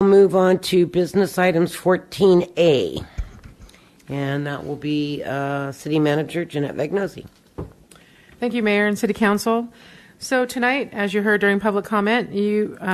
We'll move on to business items 14A, and that will be City Manager Jeanette Vagnosi. Thank you, Mayor and City Council. So tonight, as you heard during public comment,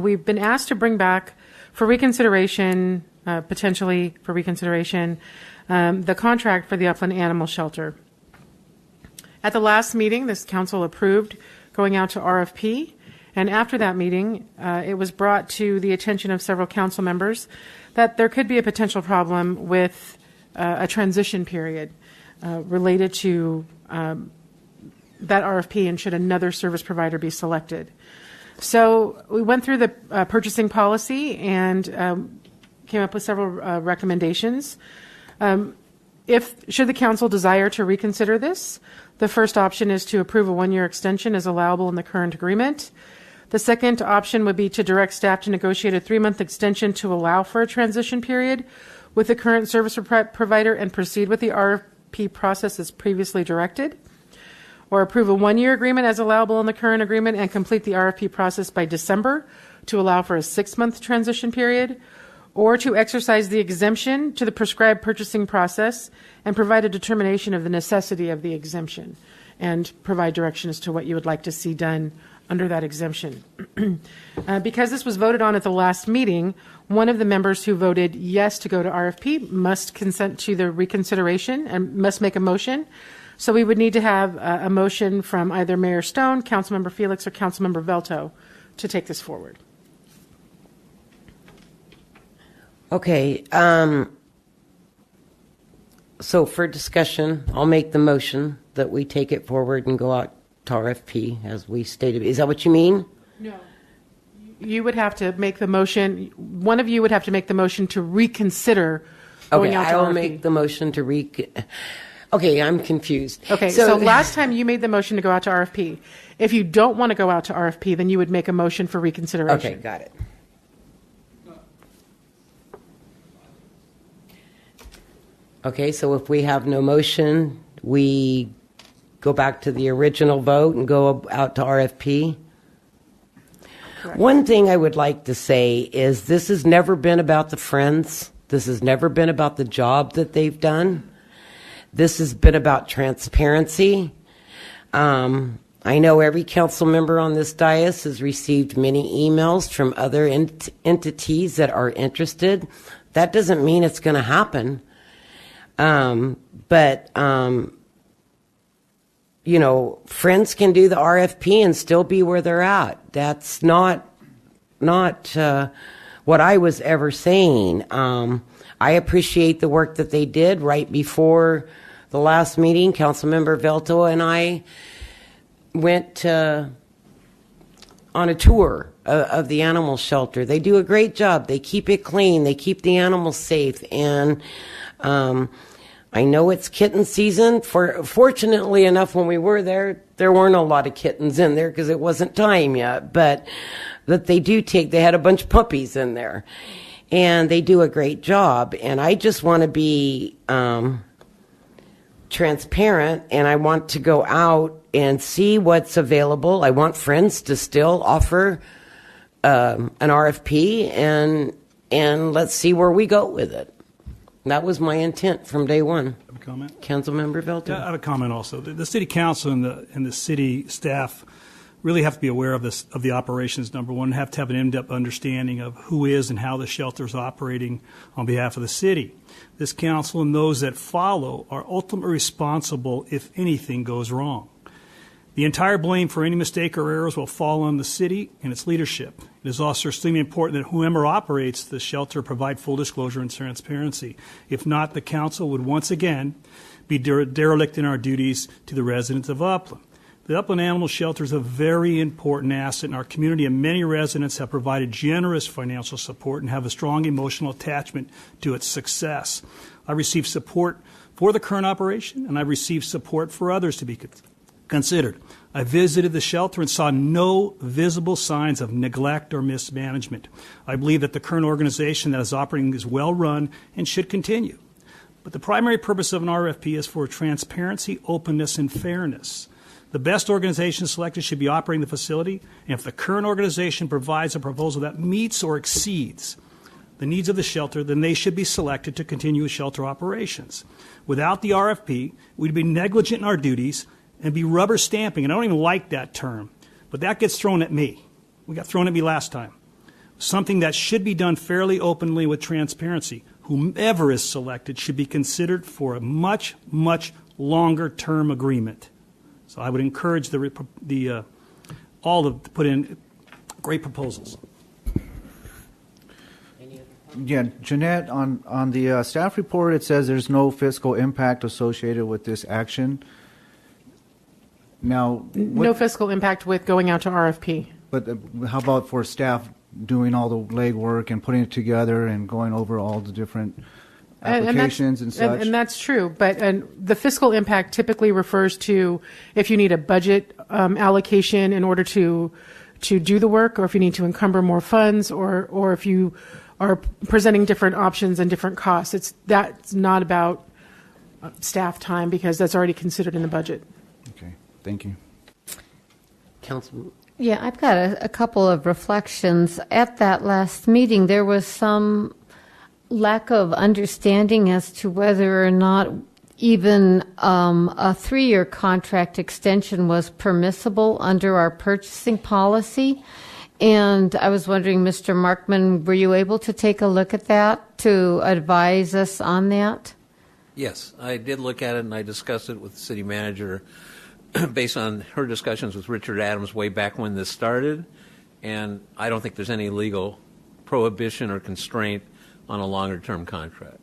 we've been asked to bring back for reconsideration, potentially for reconsideration, the contract for the Upland Animal Shelter. At the last meeting, this council approved going out to RFP, and after that meeting, it was brought to the attention of several council members that there could be a potential problem with a transition period related to that RFP and should another service provider be selected. So we went through the purchasing policy and came up with several recommendations. Should the council desire to reconsider this, the first option is to approve a one-year extension as allowable in the current agreement. The second option would be to direct staff to negotiate a 3-month extension to allow for a transition period with the current service provider and proceed with the RFP process as previously directed, or approve a 1-year agreement as allowable in the current agreement and complete the RFP process by December to allow for a 6-month transition period, or to exercise the exemption to the prescribed purchasing process and provide a determination of the necessity of the exemption and provide direction as to what you would like to see done under that exemption. Because this was voted on at the last meeting, one of the members who voted yes to go to RFP must consent to the reconsideration and must make a motion. So we would need to have a motion from either Mayor Stone, Councilmember Felix, or Councilmember Velto to take this forward. Okay. So for discussion, I'll make the motion that we take it forward and go out to RFP as we stated. Is that what you mean? No. You would have to make the motion. One of you would have to make the motion to reconsider going out to RFP. I will make the motion to Okay, I'm confused. Okay, so last time you made the motion to go out to RFP. If you don't want to go out to RFP, then you would make a motion for reconsideration. Okay, got it. Okay, so if we have no motion, we go back to the original vote and go out to RFP. Correct. One thing I would like to say is this has never been about the Friends. This has never been about the job that they've done. This has been about transparency. I know every council member on this dais has received many emails from other entities that are interested. That doesn't mean it's going to happen. But you know, Friends can do the RFP and still be where they're at. That's not what I was ever saying. I appreciate the work that they did right before the last meeting. Councilmember Velto and I went on a tour of the animal shelter. They do a great job. They keep it clean. They keep the animals safe. And I know it's kitten season. Fortunately enough, when we were there weren't a lot of kittens in there because it wasn't time yet. But that they had a bunch of puppies in there. And they do a great job. And I just want to be transparent, and I want to go out and see what's available. I want Friends to still offer an RFP, and let's see where we go with it. That was my intent from day one. Have a comment? Councilmember Velto. Yeah, I have a comment also. The city council and the city staff really have to be aware of this, of the operations, number one, have to have an in-depth understanding of who is and how the shelter is operating on behalf of the city. This council and those that follow are ultimately responsible if anything goes wrong. The entire blame for any mistake or errors will fall on the city and its leadership. It is also extremely important that whoever operates the shelter provide full disclosure and transparency. If not, the council would once again be derelict in our duties to the residents of Upland. The Upland Animal Shelter is a very important asset in our community, and many residents have provided generous financial support and have a strong emotional attachment to its success. I received support for the current operation, and I received support for others to be considered. I visited the shelter and saw no visible signs of neglect or mismanagement. I believe that the current organization that is operating is well run and should continue. But the primary purpose of an RFP is for transparency, openness, and fairness. The best organization selected should be operating the facility, and if the current organization provides a proposal that meets or exceeds the needs of the shelter, then they should be selected to continue with shelter operations. Without the RFP, we'd be negligent in our duties and be rubber stamping, and I don't even like that term, but that gets thrown at me. We got thrown at me last time. Something that should be done fairly openly with transparency. Whomever is selected should be considered for a much, much longer term agreement. So I would encourage all to put in great proposals. Yeah, Jeanette, on the staff report, it says there's no fiscal impact associated with this action. Now, No fiscal impact with going out to RFP. But how about for staff doing all the legwork and putting it together and going over all the different applications and such? And that's true, but the fiscal impact typically refers to if you need a budget allocation in order to do the work, or if you need to encumber more funds, or if you are presenting different options and different costs. That's not about staff time, because that's already considered in the budget. Okay, thank you. Councilman. Yeah, I've got a couple of reflections. At that last meeting, there was some lack of understanding as to whether or not even a 3-year contract extension was permissible under our purchasing policy. And I was wondering, Mr. Markman, were you able to take a look at that to advise us on that? Yes, I did look at it, and I discussed it with the city manager based on her discussions with Richard Adams way back when this started. And I don't think there's any legal prohibition or constraint on a longer-term contract.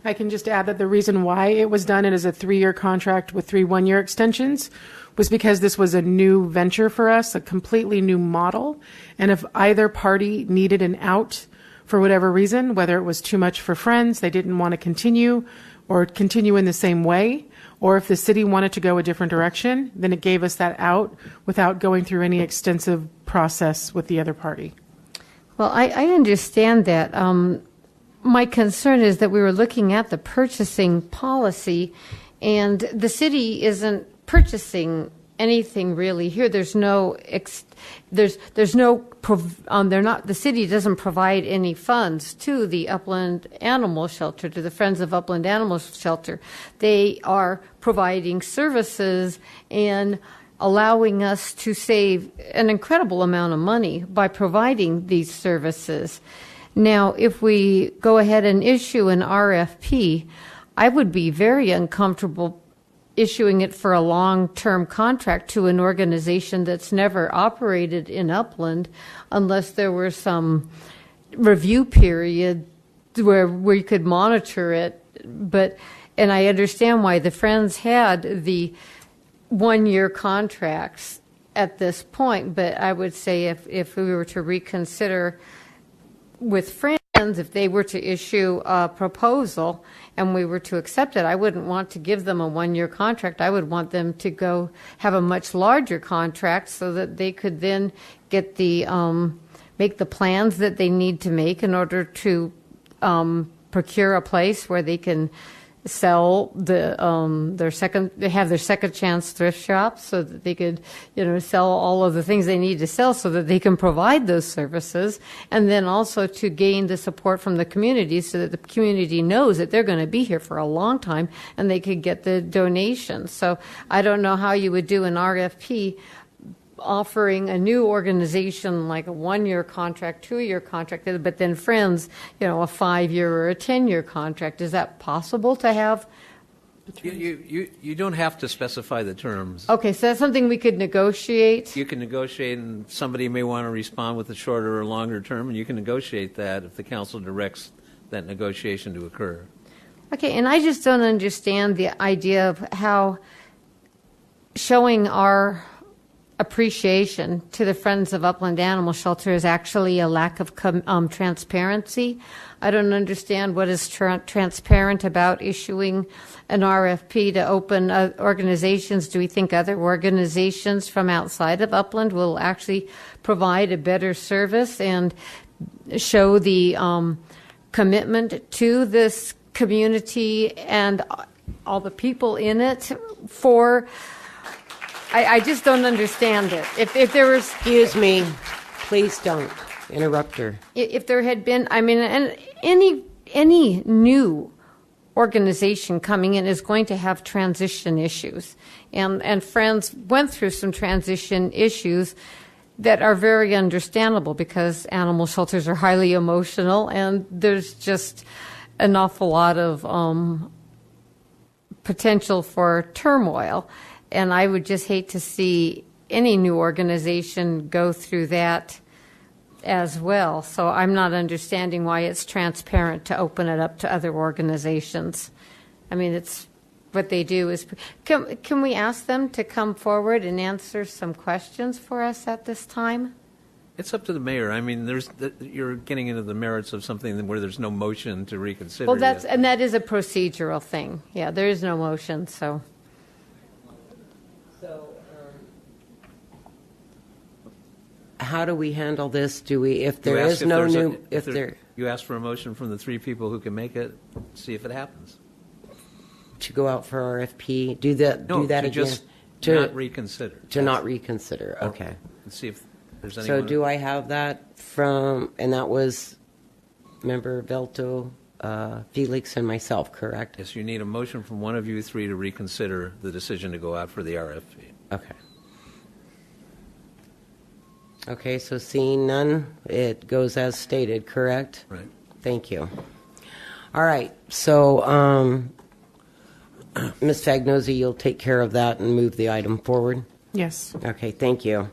I can just add that the reason why it was done as a 3-year contract with 3 one-year extensions was because this was a new venture for us, a completely new model. And if either party needed an out for whatever reason, whether it was too much for Friends, they didn't want to continue or continue in the same way, or if the city wanted to go a different direction, then it gave us that out without going through any extensive process with the other party. Well, I understand that. My concern is that we were looking at the purchasing policy, and the city isn't purchasing anything really here. There's no the city doesn't provide any funds to the Upland Animal Shelter, to the Friends of Upland Animal Shelter. They are providing services and allowing us to save an incredible amount of money by providing these services. Now, if we go ahead and issue an RFP, I would be very uncomfortable issuing it for a long-term contract to an organization that's never operated in Upland unless there were some review period where we could monitor it. And I understand why the Friends had the one-year contracts at this point, but I would say if we were to reconsider with Friends, if they were to issue a proposal and we were to accept it, I wouldn't want to give them a one-year contract. I would want them to go have a much larger contract so that they could then get make the plans that they need to make in order to procure a place where they can sell their second chance thrift shop, so that they could sell all of the things they need to sell so that they can provide those services, and then also to gain the support from the community so that the community knows that they're going to be here for a long time and they could get the donations. So I don't know how you would do an RFP offering a new organization like a 1-year contract, 2-year contract, but then Friends, a 5-year or a 10-year contract. Is that possible to have? You don't have to specify the terms. Okay, so that's something we could negotiate. You can negotiate, and somebody may want to respond with a shorter or longer term, and you can negotiate that if the council directs that negotiation to occur. Okay, and I just don't understand the idea of how showing our appreciation to the Friends of Upland Animal Shelter is actually a lack of transparency. I don't understand what is transparent about issuing an RFP to open organizations. Do we think other organizations from outside of Upland will actually provide a better service and show the commitment to this community and all the people in it for... I just don't understand it. If there was... Excuse me. Please don't. interrupt her. If there had been, I mean, and any new organization coming in is going to have transition issues. And Friends went through some transition issues that are very understandable because animal shelters are highly emotional and there's just an awful lot of potential for turmoil. And I would just hate to see any new organization go through that as well. So I'm not understanding why it's transparent to open it up to other organizations. I mean, it's what they do is. Can we ask them to come forward and answer some questions for us at this time? It's up to the mayor. I mean, you're getting into the merits of something where there's no motion to reconsider. Well, that is a procedural thing. Yeah, there is no motion, so. How do we handle this? Do we, if there is no new, you ask for a motion from the three people who can make it, see if it happens. To go out for RFP, do that again? Just not reconsider. Not reconsider, okay. And see if there's anyone. So do I have that from, and that was Member Velto, Felix, and myself, correct? Yes, you need a motion from one of you three to reconsider the decision to go out for the RFP. Okay. Okay, so seeing none, it goes as stated, correct? Right. Thank you. All right, so Ms. Fagnosi, you'll take care of that and move the item forward? Yes. Okay, thank you.